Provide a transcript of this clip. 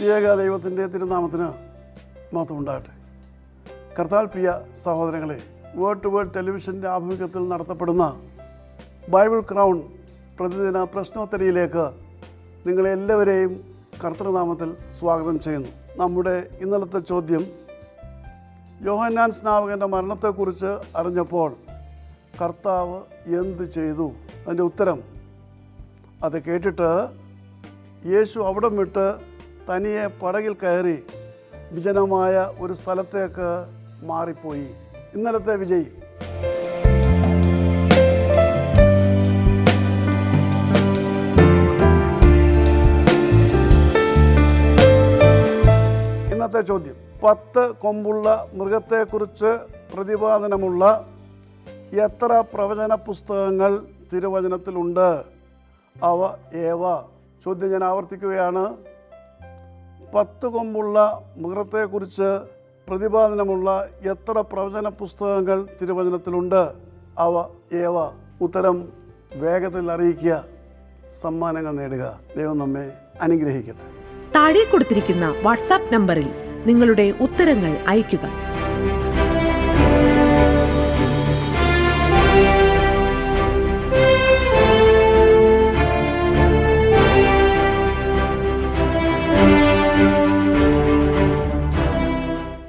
ത്രിയേക ദൈവത്തിൻ്റെ തിരുനാമത്തിന് മഹത്വം ഉണ്ടാകട്ടെ. കർത്താൽ പ്രിയ സഹോദരങ്ങളെ, വേർഡ് ടു വേർഡ് ടെലിവിഷൻ്റെ ആഭിമുഖ്യത്തിൽ നടത്തപ്പെടുന്ന ബൈബിൾ ക്രൗൺ പ്രതിദിന പ്രശ്നോത്തരിയിലേക്ക് നിങ്ങളെല്ലാവരെയും കർത്തൃനാമത്തിൽ സ്വാഗതം ചെയ്യുന്നു. നമ്മുടെ ഇന്നലത്തെ ചോദ്യം, യോഹന്നാൻ സ്നാപകൻ്റെ മരണത്തെക്കുറിച്ച് അറിഞ്ഞപ്പോൾ കർത്താവ് എന്ത് ചെയ്തു? അതിൻ്റെ ഉത്തരം, അത് കേട്ടിട്ട് യേശു അവിടം വിട്ട് തനിയെ പടകിൽ കയറി വിജനമായ ഒരു സ്ഥലത്തേക്ക് മാറിപ്പോയി. ഇന്നലത്തെ വിജയി. ഇന്നത്തെ ചോദ്യം, 10 കൊമ്പുള്ള മൃഗത്തെക്കുറിച്ച് പ്രതിപാദനമുള്ള എത്ര പ്രവചന പുസ്തകങ്ങൾ തിരുവചനത്തിലുണ്ട്? അവ ഏവ? ചോദ്യം ഞാൻ ആവർത്തിക്കുകയാണ്. 10 കൊമ്പുള്ള മൃഗത്തെക്കുറിച്ച് പ്രതിപാദനമുള്ള എത്ര പ്രവചന പുസ്തകങ്ങൾ തിരുവചനത്തിലുണ്ട്? അവ ഏവ? ഉത്തരം വേഗത്തിൽ അറിയിക്കുക, സമ്മാനങ്ങൾ നേടുക. ദൈവം നമ്മെ അനുഗ്രഹിക്കട്ടെ. താഴെ കൊടുത്തിരിക്കുന്ന വാട്സാപ്പ് നമ്പറിൽ നിങ്ങളുടെ ഉത്തരങ്ങൾ അയയ്ക്കുക.